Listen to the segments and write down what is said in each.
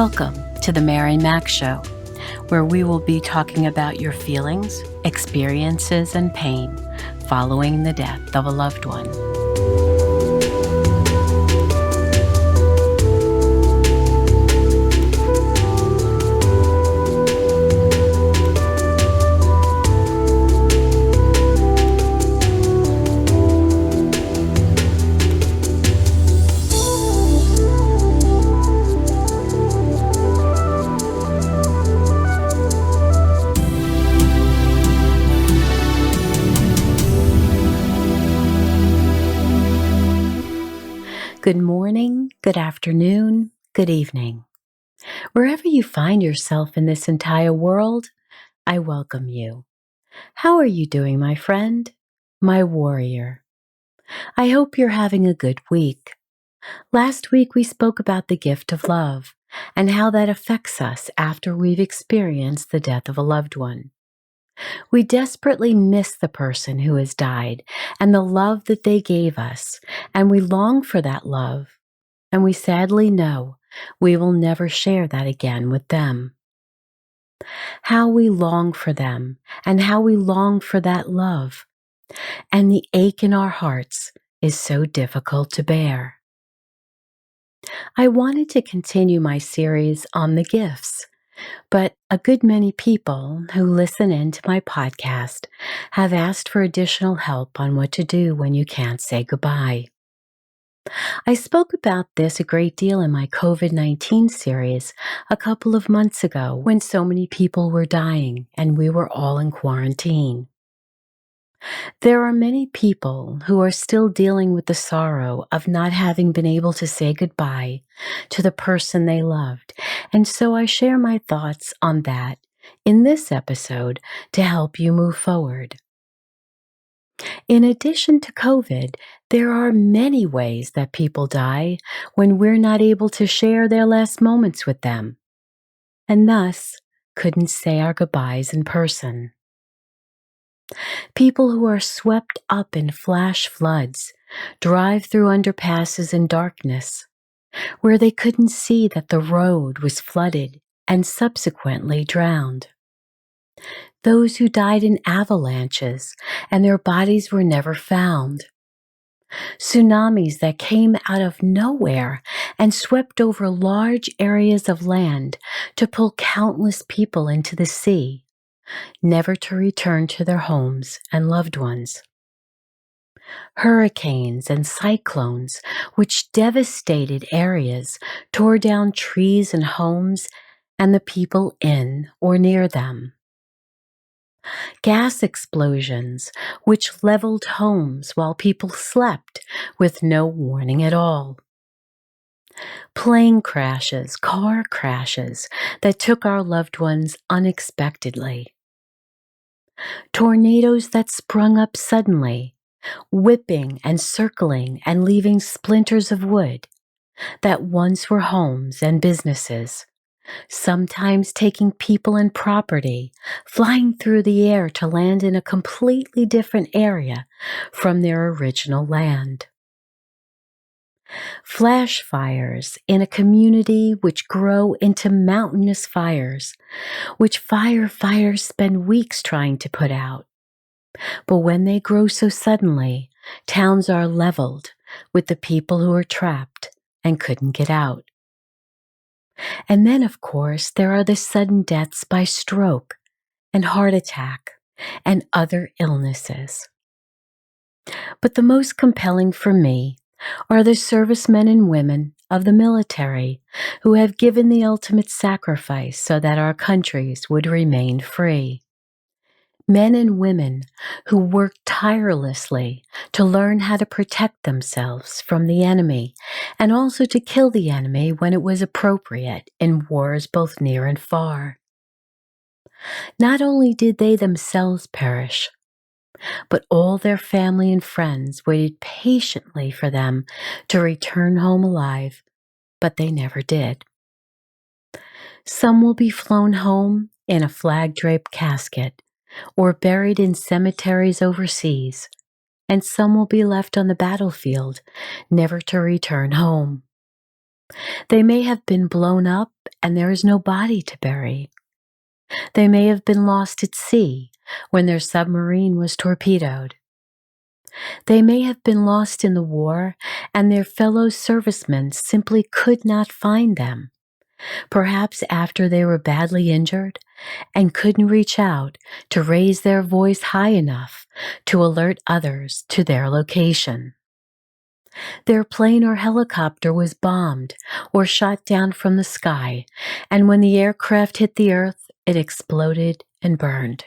Welcome to the Mary Mac Show, where we will be talking about your feelings, experiences, and pain following the death of a loved one. Good morning, good afternoon, good evening. Wherever you find yourself in this entire world, I welcome you. How are you doing, my friend? My warrior. I hope you're having a good week. Last week we spoke about the gift of love and how that affects us after we've experienced the death of a loved one. We desperately miss the person who has died and the love that they gave us, and we long for that love. And we sadly know we will never share that again with them. How we long for them and how we long for that love. And the ache in our hearts is so difficult to bear. I wanted to continue my series on the gifts, but a good many people who listen in to my podcast have asked for additional help on what to do when you can't say goodbye. I spoke about this a great deal in my COVID-19 series a couple of months ago when so many people were dying and we were all in quarantine. There are many people who are still dealing with the sorrow of not having been able to say goodbye to the person they loved, and so I share my thoughts on that in this episode to help you move forward. In addition to COVID, there are many ways that people die when we're not able to share their last moments with them, and thus couldn't say our goodbyes in person. People who are swept up in flash floods drive through underpasses in darkness, where they couldn't see that the road was flooded and subsequently drowned. Those who died in avalanches and their bodies were never found. Tsunamis that came out of nowhere and swept over large areas of land to pull countless people into the sea, never to return to their homes and loved ones. Hurricanes and cyclones which devastated areas, tore down trees and homes and the people in or near them. Gas explosions which leveled homes while people slept with no warning at all. Plane crashes, car crashes that took our loved ones unexpectedly. Tornadoes that sprung up suddenly, whipping and circling and leaving splinters of wood that once were homes and businesses, sometimes taking people and property, flying through the air to land in a completely different area from their original land. Flash fires in a community which grow into mountainous fires, which firefighters spend weeks trying to put out. But when they grow so suddenly, towns are leveled with the people who are trapped and couldn't get out. And then, of course, there are the sudden deaths by stroke and heart attack and other illnesses. But the most compelling for me are the servicemen and women of the military who have given the ultimate sacrifice so that our countries would remain free. Men and women who worked tirelessly to learn how to protect themselves from the enemy and also to kill the enemy when it was appropriate in wars both near and far. Not only did they themselves perish, but all their family and friends waited patiently for them to return home alive, but they never did. Some will be flown home in a flag-draped casket or buried in cemeteries overseas, and some will be left on the battlefield, never to return home. They may have been blown up and there is no body to bury. They may have been lost at sea when their submarine was torpedoed. They may have been lost in the war and their fellow servicemen simply could not find them, perhaps after they were badly injured and couldn't reach out to raise their voice high enough to alert others to their location. Their plane or helicopter was bombed or shot down from the sky, and when the aircraft hit the earth, it exploded and burned.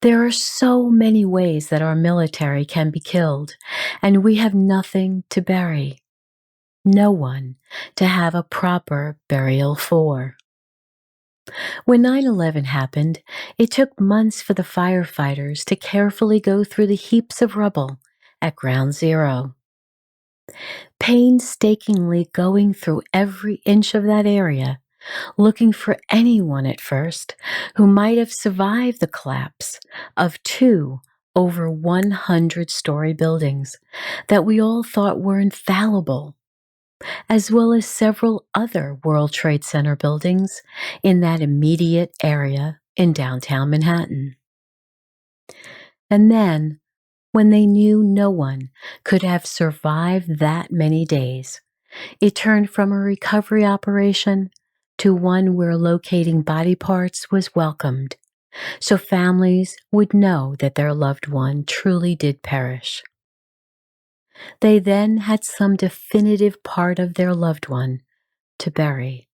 There are so many ways that our military can be killed, and we have nothing to bury. No one to have a proper burial for. When 9/11 happened, it took months for the firefighters to carefully go through the heaps of rubble at Ground Zero. Painstakingly going through every inch of that area, looking for anyone at first who might have survived the collapse of two over 100-story buildings that we all thought were infallible, as well as several other World Trade Center buildings in that immediate area in downtown Manhattan. And then, when they knew no one could have survived that many days, it turned from a recovery operation to one where locating body parts was welcomed, so families would know that their loved one truly did perish. They then had some definitive part of their loved one to bury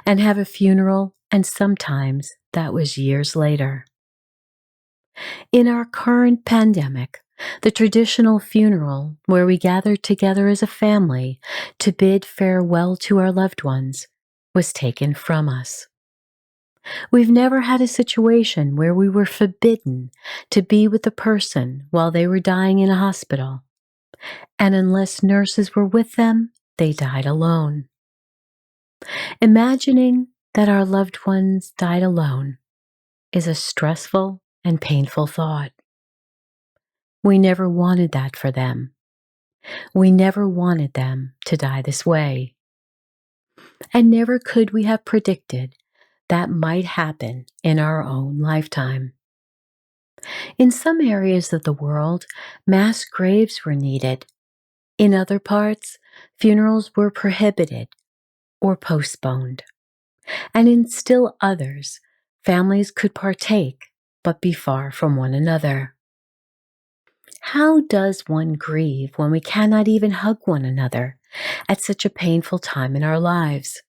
and have a funeral, and sometimes that was years later. In our current pandemic, the traditional funeral, where we gather together as a family to bid farewell to our loved ones, was taken from us. We've never had a situation where we were forbidden to be with the person while they were dying in a hospital, and unless nurses were with them, they died alone. Imagining that our loved ones died alone is a stressful and painful thought. We never wanted that for them. We never wanted them to die this way. And never could we have predicted that might happen in our own lifetime. In some areas of the world, mass graves were needed. In other parts, funerals were prohibited or postponed. And in still others, families could partake but be far from one another. How does one grieve when we cannot even hug one another at such a painful time in our lives?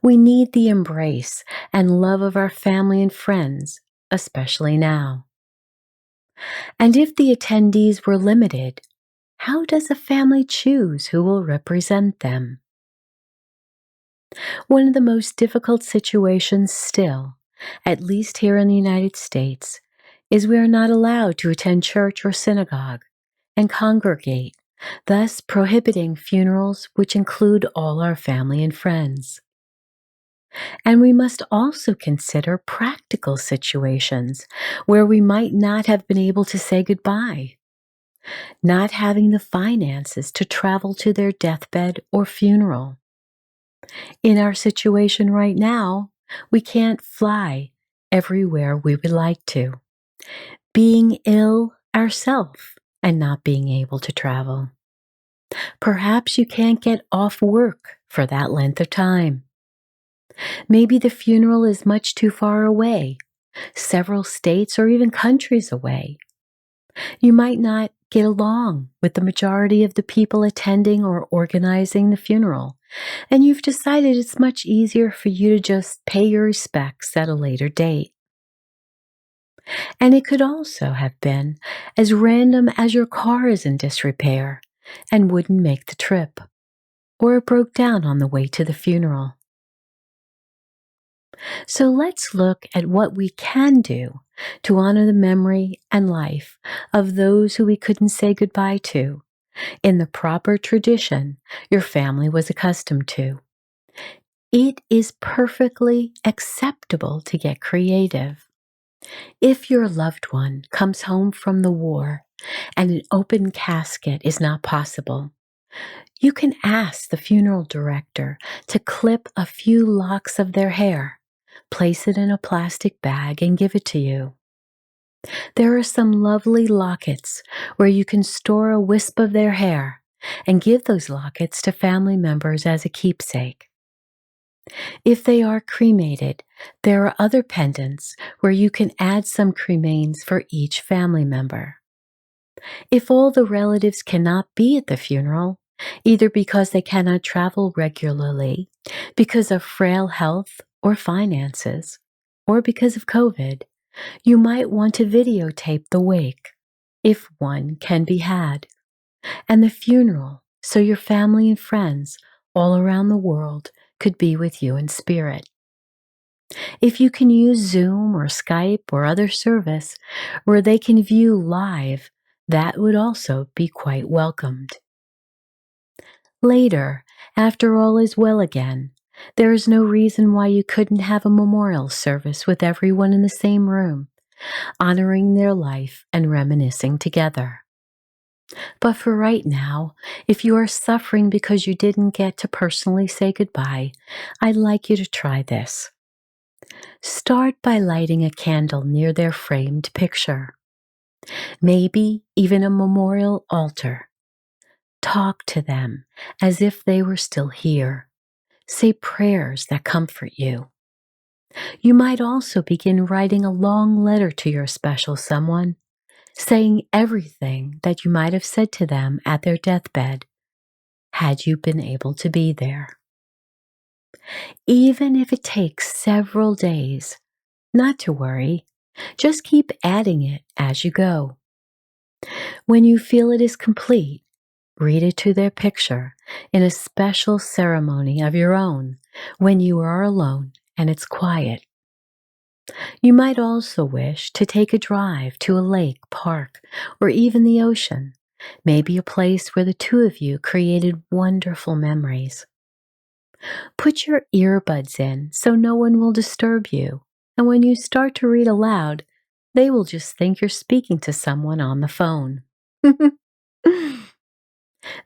We need the embrace and love of our family and friends, especially now. And if the attendees were limited, how does a family choose who will represent them? One of the most difficult situations still, at least here in the United States, is we are not allowed to attend church or synagogue and congregate, thus prohibiting funerals which include all our family and friends. And we must also consider practical situations where we might not have been able to say goodbye, not having the finances to travel to their deathbed or funeral. In our situation right now, we can't fly everywhere we would like to, being ill ourselves and not being able to travel. Perhaps you can't get off work for that length of time. Maybe the funeral is much too far away, several states or even countries away. You might not get along with the majority of the people attending or organizing the funeral, and you've decided it's much easier for you to just pay your respects at a later date. And it could also have been as random as your car is in disrepair and wouldn't make the trip, or it broke down on the way to the funeral. So let's look at what we can do to honor the memory and life of those who we couldn't say goodbye to in the proper tradition your family was accustomed to. It is perfectly acceptable to get creative. If your loved one comes home from the war and an open casket is not possible, You can ask the funeral director to clip a few locks of their hair, place it in a plastic bag, and give it to you. There are some lovely lockets where you can store a wisp of their hair and give those lockets to family members as a keepsake. If they are cremated, there are other pendants where you can add some cremains for each family member. If all the relatives cannot be at the funeral, either because they cannot travel regularly, because of frail health or finances, or because of COVID, you might want to videotape the wake, if one can be had, and the funeral so your family and friends all around the world could be with you in spirit. If you can use Zoom or Skype or other service where they can view live, that would also be quite welcomed. Later, after all is well again, there is no reason why you couldn't have a memorial service with everyone in the same room, honoring their life and reminiscing together. But for right now, if you are suffering because you didn't get to personally say goodbye, I'd like you to try this. Start by lighting a candle near their framed picture, maybe even a memorial altar. Talk to them as if they were still here. Say prayers that comfort you. You might also begin writing a long letter to your special someone, saying everything that you might have said to them at their deathbed, had you been able to be there. Even if it takes several days, not to worry, just keep adding it as you go. When you feel it is complete, read it to their picture in a special ceremony of your own when you are alone and it's quiet. You might also wish to take a drive to a lake, park, or even the ocean, maybe a place where the two of you created wonderful memories. Put your earbuds in so no one will disturb you, and when you start to read aloud, they will just think you're speaking to someone on the phone.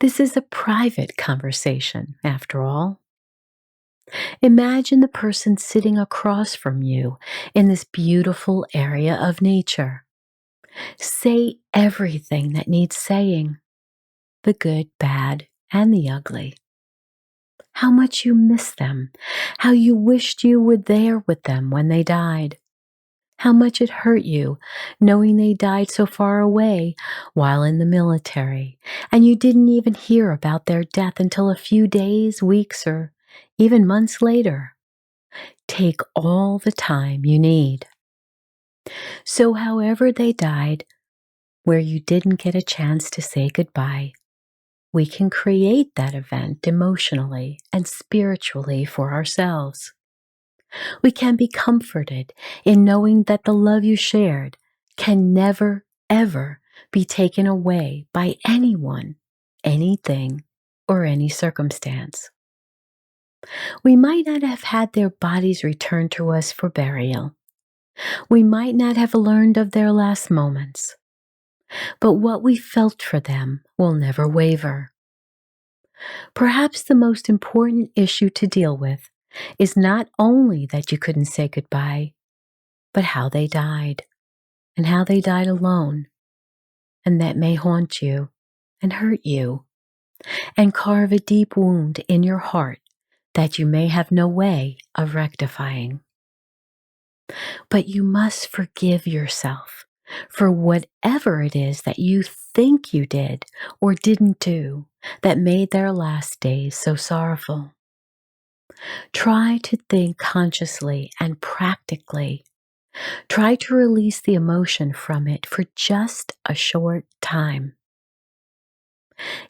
This is a private conversation, after all. Imagine the person sitting across from you in this beautiful area of nature. Say everything that needs saying, the good, bad, and the ugly. How much you miss them, how you wished you were there with them when they died, how much it hurt you knowing they died so far away while in the military, and you didn't even hear about their death until a few days, weeks, or even months later. Take all the time you need. So however they died, where you didn't get a chance to say goodbye, we can create that event emotionally and spiritually for ourselves. We can be comforted in knowing that the love you shared can never, ever be taken away by anyone, anything, or any circumstance. We might not have had their bodies returned to us for burial. We might not have learned of their last moments, but what we felt for them will never waver. Perhaps the most important issue to deal with is not only that you couldn't say goodbye, but how they died, and how they died alone, and that may haunt you and hurt you, and carve a deep wound in your heart that you may have no way of rectifying. But you must forgive yourself for whatever it is that you think you did or didn't do that made their last days so sorrowful. Try to think consciously and practically. Try to release the emotion from it for just a short time.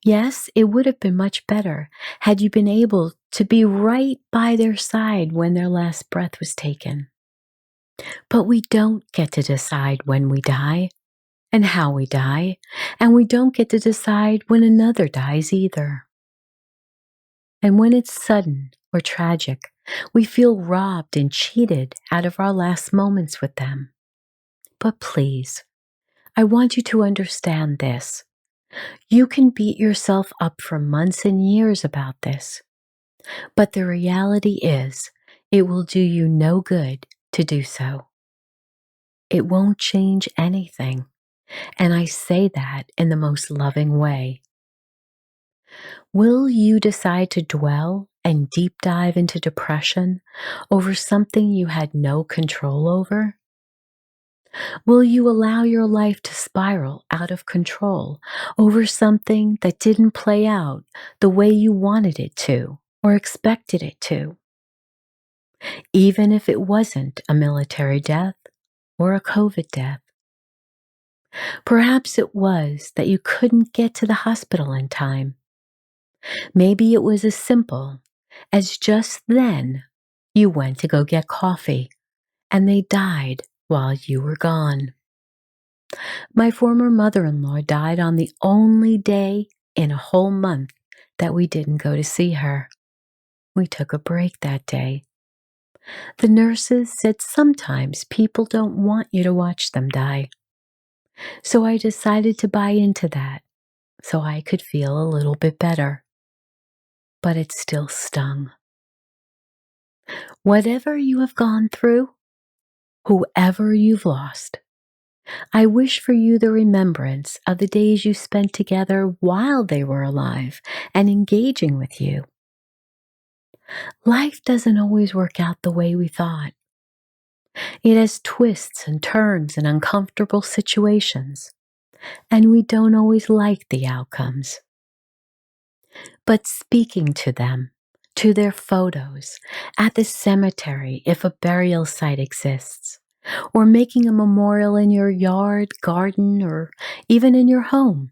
Yes, it would have been much better had you been able to be right by their side when their last breath was taken. But we don't get to decide when we die and how we die, and we don't get to decide when another dies either. And when it's sudden or tragic, we feel robbed and cheated out of our last moments with them. But please, I want you to understand this. You can beat yourself up for months and years about this, but the reality is it will do you no good to do so. It won't change anything, and I say that in the most loving way. Will you decide to dwell and deep dive into depression over something you had no control over? Will you allow your life to spiral out of control over something that didn't play out the way you wanted it to or expected it to? Even if it wasn't a military death or a COVID death. Perhaps it was that you couldn't get to the hospital in time. Maybe it was as simple as just then you went to go get coffee and they died while you were gone. My former mother-in-law died on the only day in a whole month that we didn't go to see her. We took a break that day. The nurses said sometimes people don't want you to watch them die. So I decided to buy into that so I could feel a little bit better. But it still stung. Whatever you have gone through, whoever you've lost, I wish for you the remembrance of the days you spent together while they were alive and engaging with you. Life doesn't always work out the way we thought. It has twists and turns and uncomfortable situations, and we don't always like the outcomes. But speaking to them, to their photos, at the cemetery if a burial site exists, or making a memorial in your yard, garden, or even in your home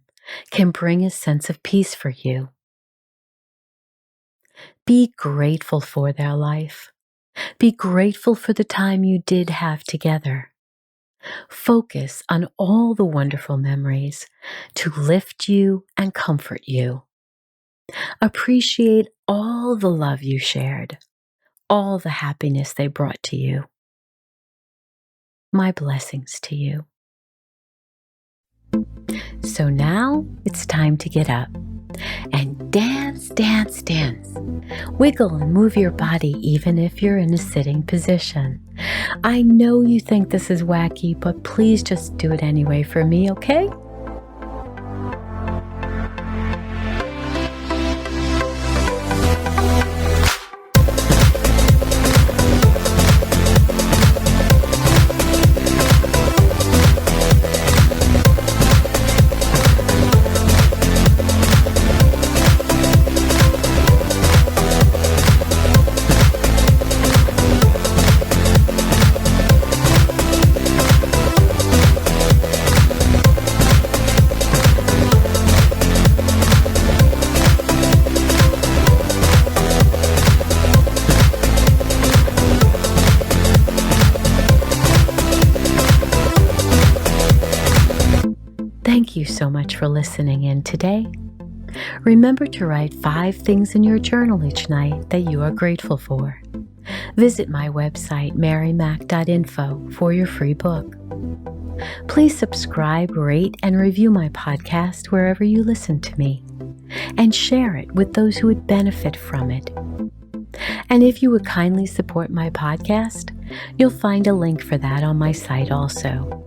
can bring a sense of peace for you. Be grateful for their life. Be grateful for the time you did have together. Focus on all the wonderful memories to lift you and comfort you. Appreciate all the love you shared, all the happiness they brought to you. My blessings to you. So now it's time to get up and dance, dance, dance. Wiggle and move your body even if you're in a sitting position. I know you think this is wacky, but please just do it anyway for me, okay? Thank you so much for listening in today. Remember to write 5 things in your journal each night that you are grateful for. Visit my website, marymac.info, for your free book. Please subscribe, rate, and review my podcast wherever you listen to me, and share it with those who would benefit from it. And if you would kindly support my podcast, you'll find a link for that on my site also.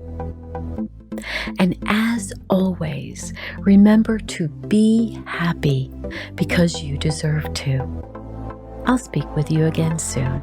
And as always, remember to be happy because you deserve to. I'll speak with you again soon.